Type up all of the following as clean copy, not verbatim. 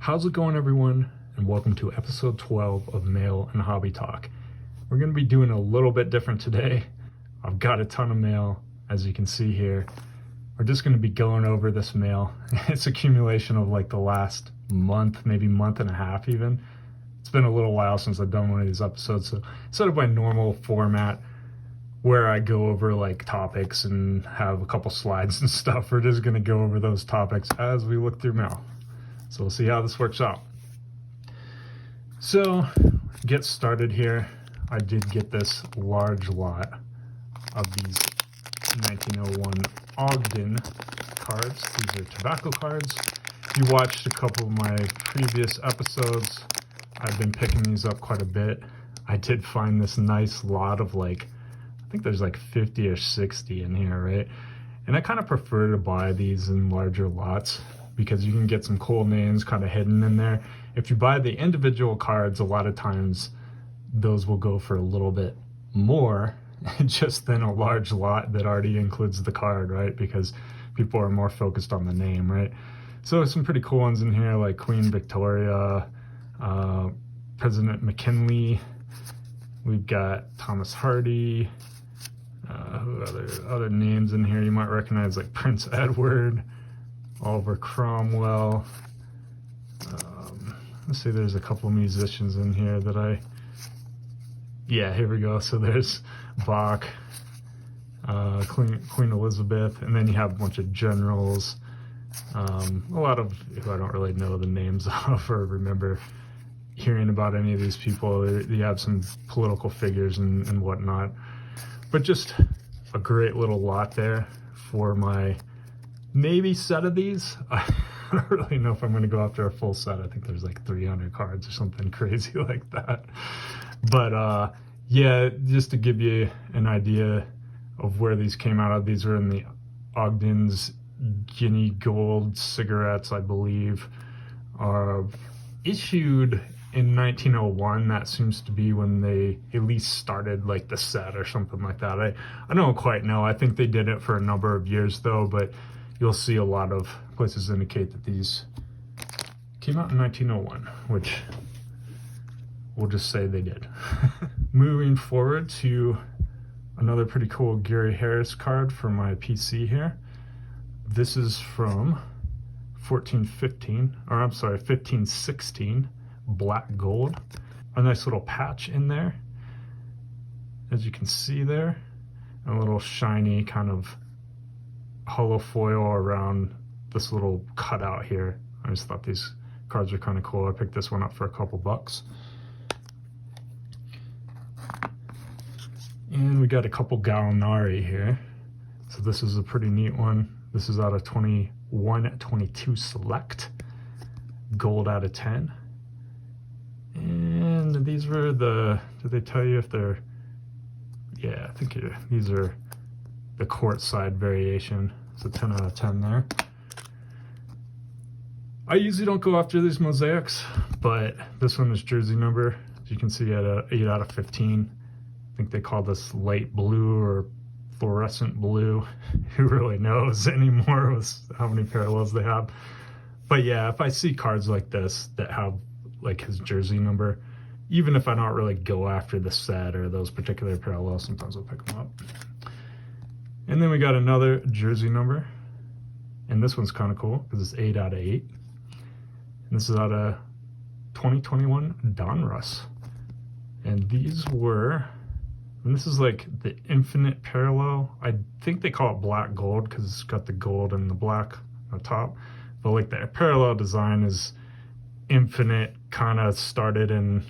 How's it going, everyone? And welcome to episode 12 of Mail and Hobby Talk. We're going to be doing a little bit different today. I've got a ton of mail, as you can see here. We're just going to be going over this mail. It's accumulation of like the last month, maybe month and a half even. It's been a little while since I've done one of these episodes, so instead of my normal format where I go over like topics and have a couple slides and stuff, we're just going to go over those topics as we look through mail. So we'll see how this works out. So, get started here. I did get this large lot of these 1901 Ogden cards. These are tobacco cards. If you watched a couple of my previous episodes, I've been picking these up quite a bit. I did find this nice lot of like, I think there's like 50 or 60 in here, right? And I kind of prefer to buy these in larger lots because you can get some cool names kind of hidden in there. If you buy the individual cards, a lot of times those will go for a little bit more just than a large lot that already includes the card, right? Because people are more focused on the name, right? So some pretty cool ones in here like Queen Victoria, President McKinley. We've got Thomas Hardy. Other names in here you might recognize like Prince Edward, Oliver Cromwell. Let's see, there's a couple musicians in here that here we go. So there's Bach, Queen Elizabeth, and then you have a bunch of generals. A lot of who I don't really know the names of or remember hearing about any of these people. You have some political figures and whatnot. But just a great little lot there for my maybe set of these. I don't really know if I'm going to go after a full set. I think there's like 300 cards or something crazy like that. But yeah, just to give you an idea of where these came out of, these are in the Ogden's Guinea Gold cigarettes, I believe, are issued in 1901. That seems to be when they at least started like the set or something like that. I don't quite know. I think they did it for a number of years though, but you'll see a lot of places indicate that these came out in 1901, which we'll just say they did. Moving forward to another pretty cool Gary Harris card for my PC here. This is from 1516, black gold. A nice little patch in there, as you can see there. A little shiny kind of hollow foil around this little cutout here. I just thought these cards were kind of cool. I picked this one up for a couple bucks. And we got a couple Gallinari here. So this is a pretty neat one. This is out of 21-22 Select. Gold out of 10. And these were did they tell you if they're, yeah, I think these are the courtside variation. So 10 out of 10 there. I usually don't go after these mosaics, but this one is jersey number. As you can see, at a 8 out of 15. I think they call this light blue or fluorescent blue. Who really knows anymore with how many parallels they have? But yeah, if I see cards like this that have like his jersey number, even if I don't really go after the set or those particular parallels, sometimes I'll pick them up. And then we got another jersey number, and this one's kind of cool because it's 8 out of 8. And this is out of 2021 Donruss. And these were, and this is like the infinite parallel. I think they call it black gold because it's got the gold and the black on top. But like the parallel design is infinite, kind of started in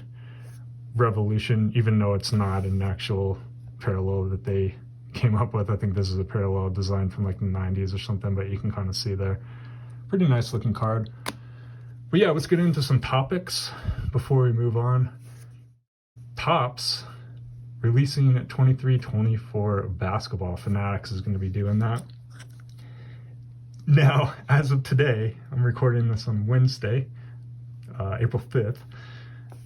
Revolution, even though it's not an actual parallel that they came up with. I think this is a parallel design from like the 90s or something, but you can kind of see there. Pretty nice looking card. But yeah, let's get into some topics before we move on. Topps releasing 23-24 basketball. Fanatics is going to be doing that. Now, as of today, I'm recording this on Wednesday, April 5th.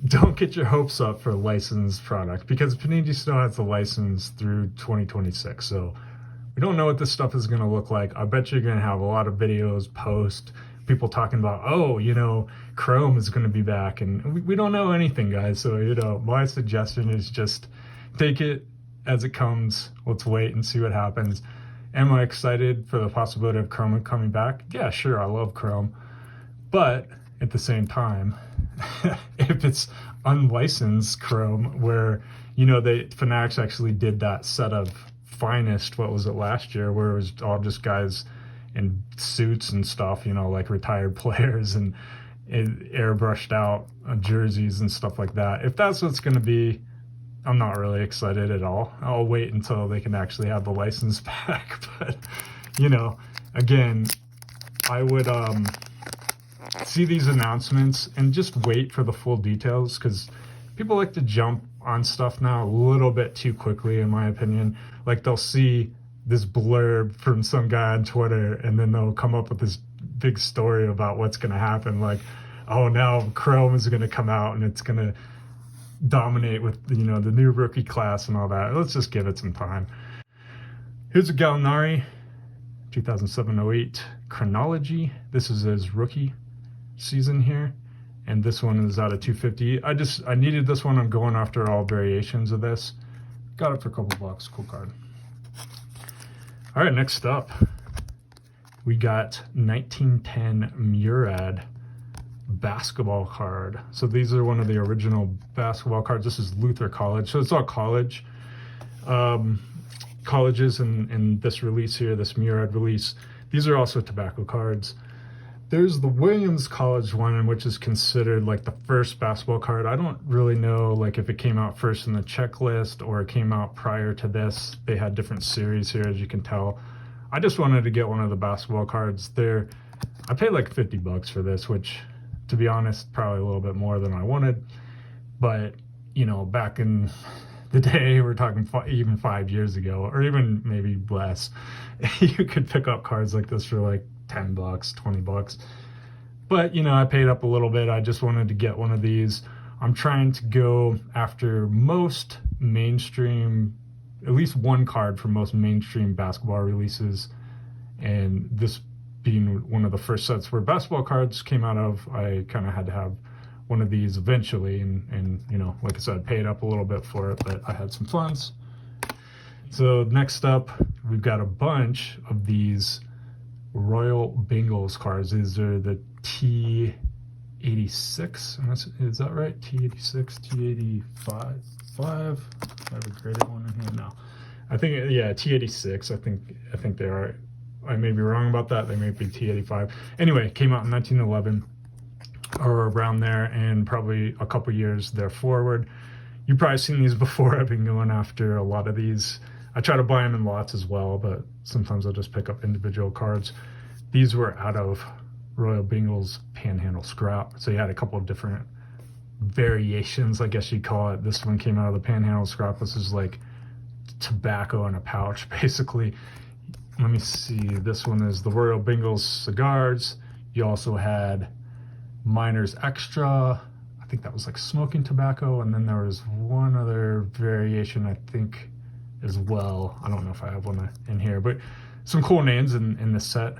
Don't get your hopes up for a licensed product because Panini still has the license through 2026. So we don't know what this stuff is going to look like. I bet you're going to have a lot of videos, posts, people talking about, oh, Chrome is going to be back, and we don't know anything, guys. So, my suggestion is just take it as it comes. Let's wait and see what happens. Am I excited for the possibility of Chrome coming back? Yeah, sure, I love Chrome. But at the same time, if it's unlicensed Chrome, where, Fanatics actually did that set of Finest, what was it, last year, where it was all just guys in suits and stuff, like retired players and airbrushed out jerseys and stuff like that. If that's what it's going to be, I'm not really excited at all. I'll wait until they can actually have the license back. But, again, I would see these announcements and just wait for the full details, because people like to jump on stuff now a little bit too quickly, in my opinion. Like, they'll see this blurb from some guy on Twitter, and then they'll come up with this big story about what's going to happen. Like, oh, now Chrome is going to come out and it's going to dominate with, the new rookie class and all that. Let's just give it some time. Here's a Gallinari 2007-08 Chronology. This is his rookie season here, and this one is out of 250. I needed this one. I'm going after all variations of this. Got it for a couple bucks. Cool card. All right, next up we got 1910 Murad basketball card. So these are one of the original basketball cards. This is Luther College, so it's all college colleges in this release here, this Murad release. These are also tobacco cards. There's the Williams College one, which is considered like the first basketball card. I don't really know like if it came out first in the checklist or it came out prior to this. They had different series here, as you can tell. I just wanted to get one of the basketball cards. I paid like $50 for this, which, to be honest, probably a little bit more than I wanted. But, back in the day, we're talking even 5 years ago, or even maybe less, you could pick up cards like this for like $10, $20. But, I paid up a little bit. I just wanted to get one of these. I'm trying to go after most mainstream, at least one card for most mainstream basketball releases. And this being one of the first sets where basketball cards came out of, I kind of had to have one of these eventually. And like I said, I paid up a little bit for it, but I had some funds. So next up, we've got a bunch of these Royal Bengals cards. These are the T86. Is that right? T86, T85. I have a graded one in here. No, I think T86. I think they are. I may be wrong about that. They may be T85. Anyway, came out in 1911 or around there, and probably a couple years there forward. You've probably seen these before. I've been going after a lot of these. I try to buy them in lots as well, but sometimes I'll just pick up individual cards. These were out of Royal Bengals Panhandle Scrap. So you had a couple of different variations, I guess you'd call it. This one came out of the Panhandle Scrap. This is like tobacco in a pouch, basically. Let me see. This one is the Royal Bengals cigars. You also had Miners Extra. I think that was like smoking tobacco. And then there was one other variation, I think, as well. I don't know if I have one in here, but some cool names in this set.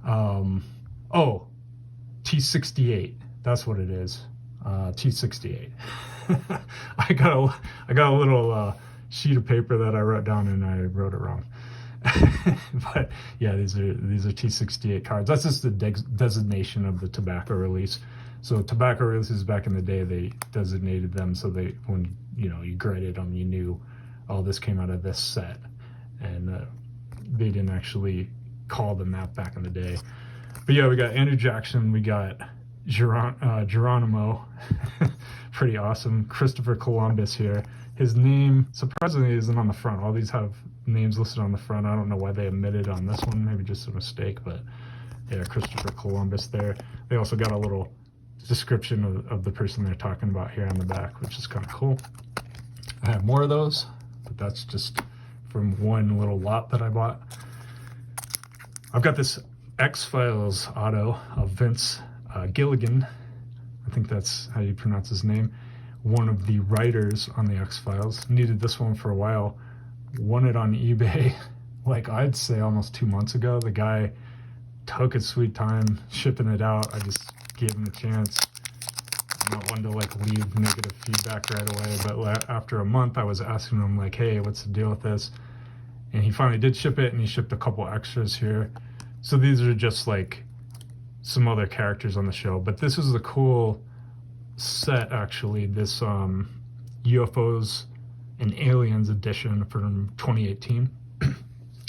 T68. That's what it is. T68. I got a little sheet of paper that I wrote down and I wrote it wrong. But yeah, these are T68 cards. That's just the designation of the tobacco release. So tobacco releases back in the day, they designated them so when you graded them, you knew, oh, this came out of this set, and they didn't actually call them that back in the day. But yeah, we got Andrew Jackson, we got Geronimo, pretty awesome. Christopher Columbus here. His name surprisingly isn't on the front. All these have names listed on the front. I don't know why they omitted on this one. Maybe just a mistake, but yeah, Christopher Columbus there. They also got a little description of the person they're talking about here on the back, which is kind of cool. I have more of those, but that's just from one little lot that I bought. I've got this X-Files auto of Vince Gilligan. I think that's how you pronounce his name. One of the writers on the X-Files. Needed this one for a while. Won it on eBay, like I'd say almost 2 months ago. The guy took his sweet time shipping it out. I just gave him a chance. I'm not one to like leave negative feedback right away, but after a month I was asking him like, hey, what's the deal with this? And he finally did ship it, and he shipped a couple extras here. So these are just like some other characters on the show, but this is a cool set actually, this UFOs and Aliens edition from 2018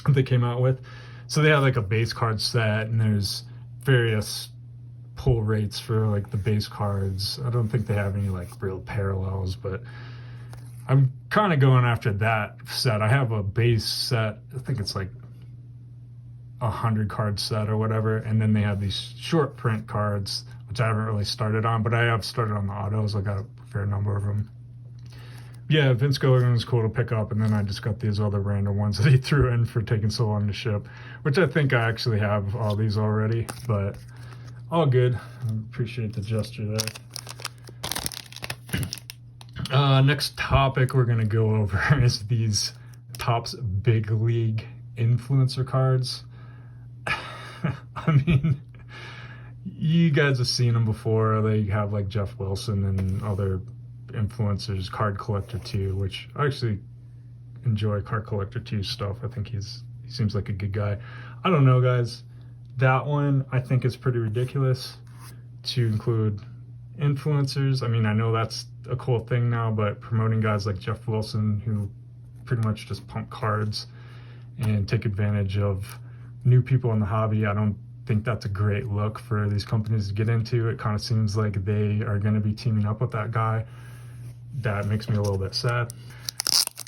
they came out with. So they have like a base card set, and there's various pull rates for like the base cards. I don't think they have any like real parallels, but I'm kind of going after that set. I have a base set, I think it's like 100 card set or whatever, and then they have these short print cards, which I haven't really started on, but I have started on the autos. I got a fair number of them. Yeah, Vince Gilligan was cool to pick up, and then I just got these other random ones that he threw in for taking so long to ship, which I think I actually have all these already, but all good. I appreciate the gesture there. Next topic we're going to go over is these Topps Big League influencer cards. I mean, you guys have seen them before. They have like Jeff Wilson and other influencers, Card Collector 2, which I actually enjoy Card Collector 2 stuff. I think he seems like a good guy. I don't know, guys. That one I think is pretty ridiculous to include influencers. I mean, I know that's a cool thing now, but promoting guys like Jeff Wilson, who pretty much just pump cards and take advantage of new people in the hobby, I don't think that's a great look for these companies to get into. It kind of seems like they are going to be teaming up with that guy. That makes me a little bit sad.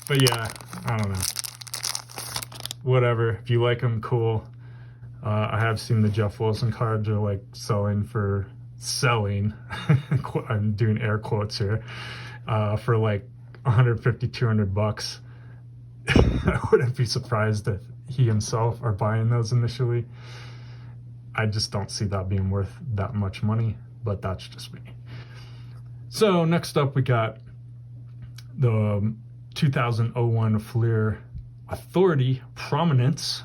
But yeah, I don't know. Whatever. If you like them, cool. I have seen the Jeff Wilson cards are like selling. I'm doing air quotes here, for like 150, 200 bucks. I wouldn't be surprised if he himself are buying those initially. I just don't see that being worth that much money, but that's just me. So next up, we got the 2001 Fleer Authority Prominence,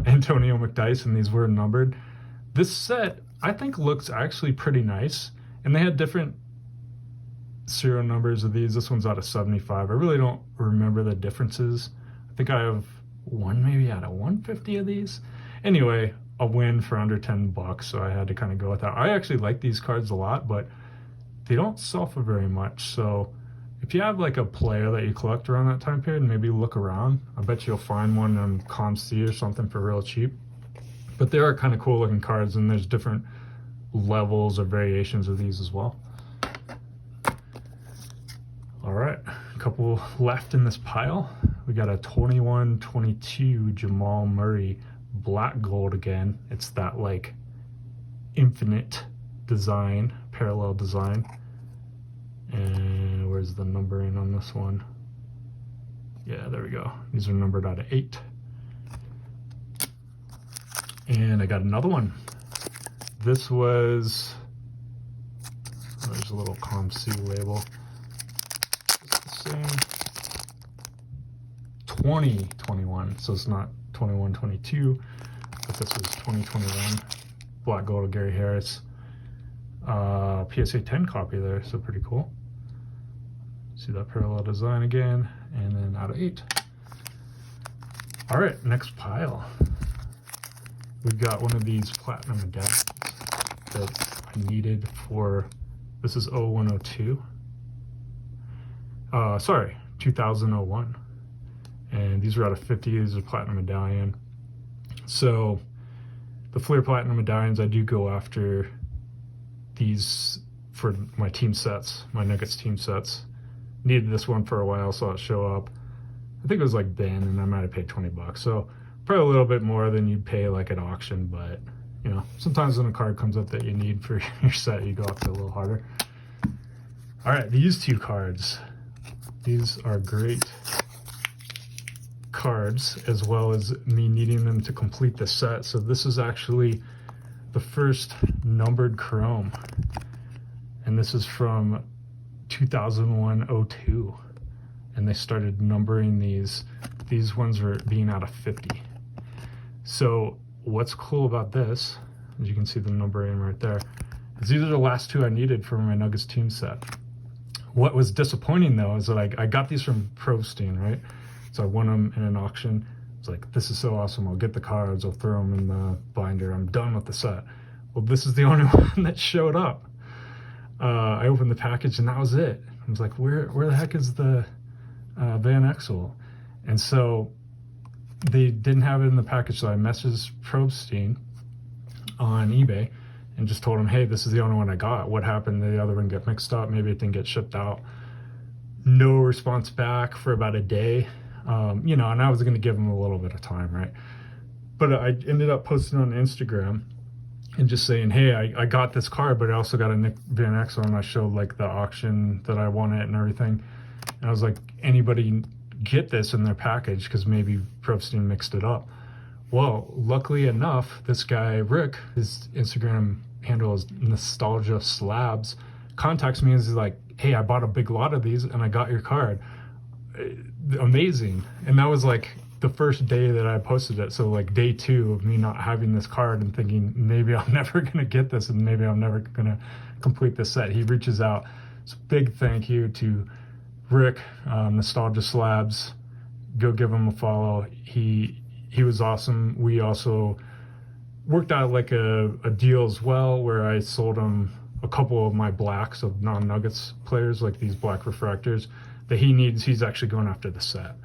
Antonio McDyess, and these were numbered. This set, I think, looks actually pretty nice, and they had different serial numbers of these. This one's out of 75. I really don't remember the differences. I think I have one maybe out of 150 of these. Anyway, a win for under 10 bucks, so I had to kind of go with that. I actually like these cards a lot, but they don't sell for very much. So if you have like a player that you collect around that time period, maybe look around. I bet you'll find one on ComC or something for real cheap. But they are kind of cool looking cards, and there's different levels or variations of these as well. All right, a couple left in this pile. We got a 21-22 Jamal Murray black gold again. It's that like infinite design, parallel design. And where's the numbering on this one? Yeah, there we go. These are numbered out of 8. And I got another one. This was, there's a little ComC label. It's the same. 2021, so it's not 21-22, but this was 2021. Black gold of Gary Harris. PSA 10 copy there, so pretty cool. See that parallel design again, and then out of 8. All right, next pile. We've got one of these platinum medallions that I needed for, this is 0102. Sorry, 2001. And these are out of 50. These are platinum medallion. So the Fleer platinum medallions, I do go after these for my team sets, my Nuggets team sets. Needed this one for a while, saw it show up. I think it was like Ben, and I might have paid 20 bucks. So probably a little bit more than you'd pay like at auction, but you know, sometimes when a card comes up that you need for your set, you go after a little harder. All right, these two cards. These are great cards, as well as me needing them to complete the set. So this is actually the first numbered Chrome, and this is from 2001-02, and they started numbering these. These ones were being out of 50. So what's cool about this, as you can see the numbering right there, is these are the last two I needed for my Nuggets team set. What was disappointing though is that I got these from Probstein, right? So I won them in an auction. It's like, this is so awesome. I'll get the cards, I'll throw them in the binder. I'm done with the set. Well, this is the only one that showed up. I opened the package and that was it. I was like, where the heck is the Van Exel? And so they didn't have it in the package. So I messaged Probstein on eBay and just told him, hey, this is the only one I got. What happened? The other one got mixed up. Maybe it didn't get shipped out. No response back for about a day. And I was going to give him a little bit of time, right? But I ended up posting on Instagram and just saying, hey, I got this card, but I also got a Nick Van Exel, and I showed like the auction that I won it and everything. And I was like, anybody get this in their package? Because maybe Probstein mixed it up. Well, luckily enough, this guy, Rick, his Instagram handle is Nostalgia Slabs, contacts me and is like, hey, I bought a big lot of these and I got your card. Amazing. And that was like the first day that I posted it. So like day 2 of me not having this card and thinking maybe I'm never going to get this and maybe I'm never going to complete this set. He reaches out. So big thank you to Rick, Nostalgia Slabs. Go give him a follow. He was awesome. We also worked out like a deal as well where I sold him a couple of my blacks of non-Nuggets players, like these black refractors that he needs. He's actually going after the set.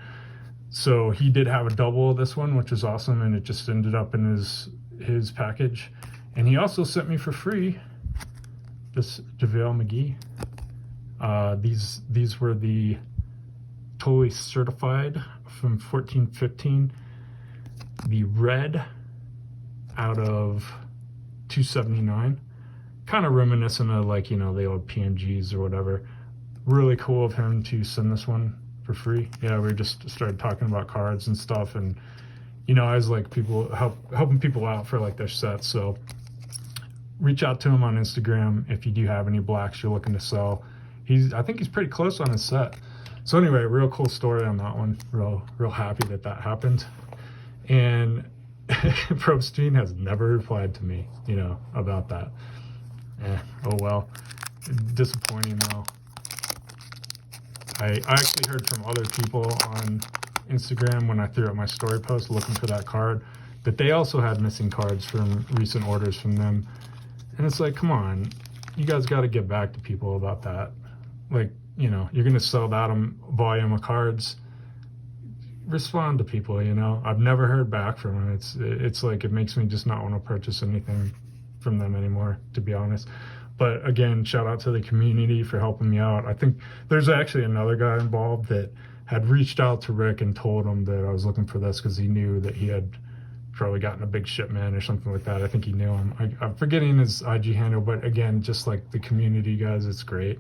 So he did have a double of this one, which is awesome, and it just ended up in his package. And he also sent me for free this JaVale McGee. These were the totally certified from 14-15. The red out of 279. Kind of reminiscent of like, the old PMGs or whatever. Really cool of him to send this one for free. Yeah, we just started talking about cards and stuff, and I was like helping people out for like their sets. So reach out to him on Instagram if you do have any blacks you're looking to sell. I think he's pretty close on his set. So anyway, real cool story on that one. Real happy that happened. And Probstein has never replied to me, about that. Oh well. Disappointing though. I actually heard from other people on Instagram when I threw up my story post looking for that card that they also had missing cards from recent orders from them. And it's like, come on, you guys got to get back to people about that. Like, you're going to sell that volume of cards. Respond to people, I've never heard back from them. It's like, it makes me just not want to purchase anything from them anymore, to be honest. But again, shout out to the community for helping me out. I think there's actually another guy involved that had reached out to Rick and told him that I was looking for this because he knew that he had probably gotten a big shipment or something like that. I think he knew him. I'm forgetting his IG handle, but again, just like the community, guys, it's great.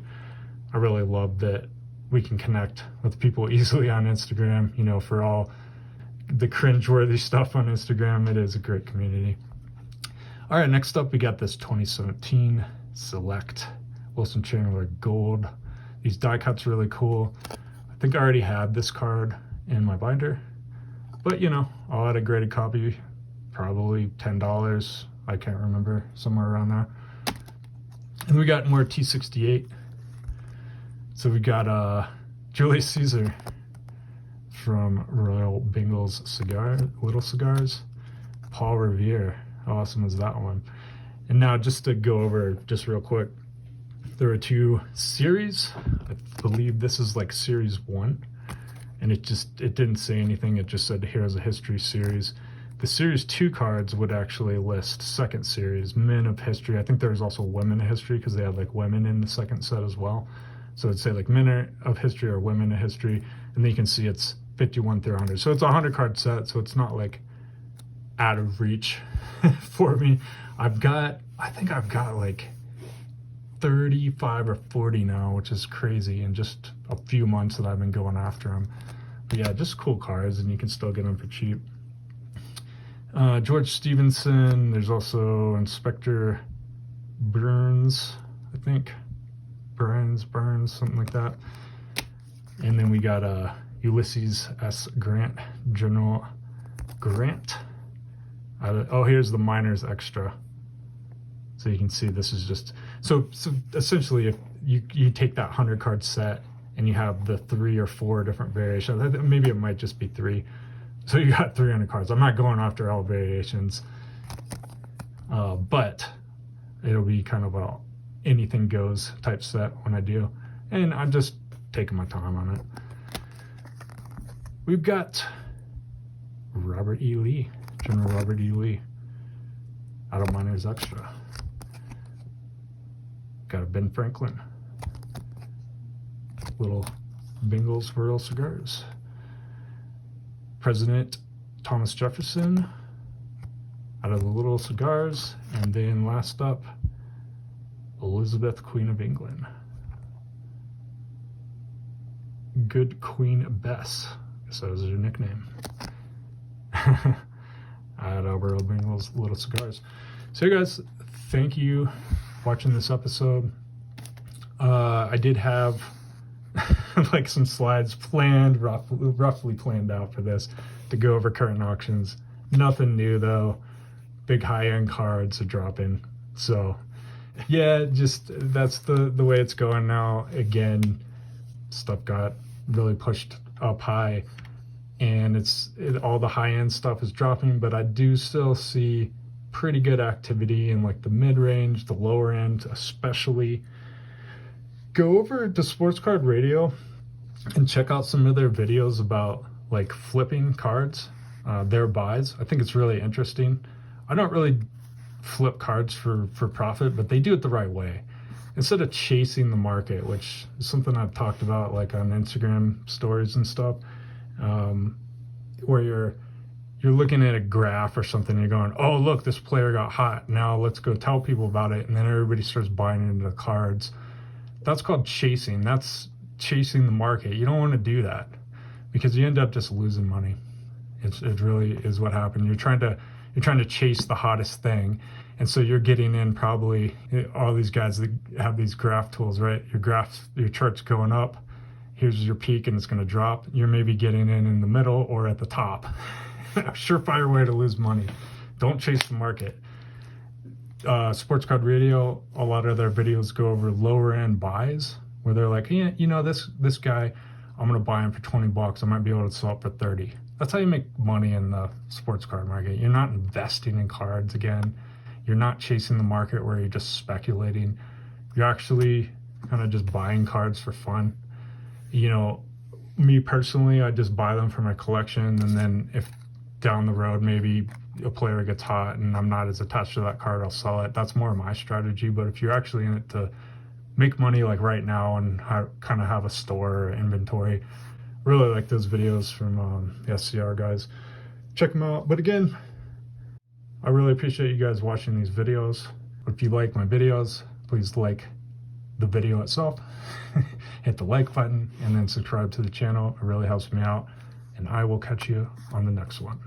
I really love that we can connect with people easily on Instagram, for all the cringeworthy stuff on Instagram. It is a great community. All right, next up, we got this 2017 Select Wilson Chandler Gold. These die cuts really cool. I think I already had this card in my binder, but I'll add a graded copy, probably $10. I can't remember, somewhere around there. And we got more T68. So we got Julius Caesar from Royal Bengals Little Cigars. Paul Revere. How awesome is that one? And now just to go over just real quick, there are 2 series. I believe this is like series 1, and it didn't say anything. It just said here's a history series. The series 2 cards would actually list second series, men of history. I think there was also women of history because they had like women in the second set as well. So it'd say like men of history or women of history, and then you can see it's 51 through 100. So it's a 100 card set, so it's not like out of reach for me. I think I've got like 35 or 40 now, which is crazy in just a few months that I've been going after them. But yeah, just cool cards, and you can still get them for cheap. George Stevenson. There's also Inspector Burns, I think. Burns, something like that. And then we got Ulysses S. Grant, General Grant. Oh, here's the Miners Extra. So you can see this is just, so essentially if you take that 100 card set and you have the 3 or 4 different variations, maybe it might just be 3. So you got 300 cards. I'm not going after all variations, but it'll be kind of a anything goes type set when I do. And I'm just taking my time on it. We've got Robert E. Lee, General Robert E. Lee, out of Miners Extra. Got a Ben Franklin, little Bengals for real cigars. President Thomas Jefferson, out of the little cigars. And then last up, Elizabeth, Queen of England. Good Queen Bess, I guess that was her nickname. At Alberto Bengals Little Cigars. So you guys, thank you for watching this episode. I did have like some slides planned, roughly planned out for this, to go over current auctions. Nothing new though. Big high-end cards are dropping. So yeah, just that's the way it's going now. Again, stuff got really pushed up high, and all the high-end stuff is dropping, but I do still see pretty good activity in like the mid-range, the lower end especially. Go over to Sports Card Radio and check out some of their videos about like flipping cards, their buys. I think it's really interesting. I don't really flip cards for profit, but they do it the right way. Instead of chasing the market, which is something I've talked about like on Instagram stories and stuff, where you're looking at a graph or something and you're going, oh look, this player got hot, now let's go tell people about it, and then everybody starts buying into the cards. That's called chasing. That's chasing the market. You don't want to do that because you end up just losing money. It really is what happened. You're trying to chase the hottest thing, and so you're getting in probably all these guys that have these graph tools, right? Your chart's going up. Here's your peak, and it's going to drop. You're maybe getting in the middle or at the top. A surefire way to lose money. Don't chase the market. Sports Card Radio, a lot of their videos go over lower end buys where they're like, yeah, you know, this guy, I'm going to buy him for $20. I might be able to sell it for 30. That's how you make money in the sports card market. You're not investing in cards again. You're not chasing the market where you're just speculating. You're actually kind of just buying cards for fun. You know, me personally, I just buy them for my collection, and then if down the road maybe a player gets hot and I'm not as attached to that card, I'll sell it. That's more my strategy. But if you're actually in it to make money like right now and kind of have a store or inventory, really like those videos from the SCR guys. Check them out. But again, I really appreciate you guys watching these videos. If you like my videos, please like the video itself, hit the like button, and then subscribe to the channel. It really helps me out, and I will catch you on the next one.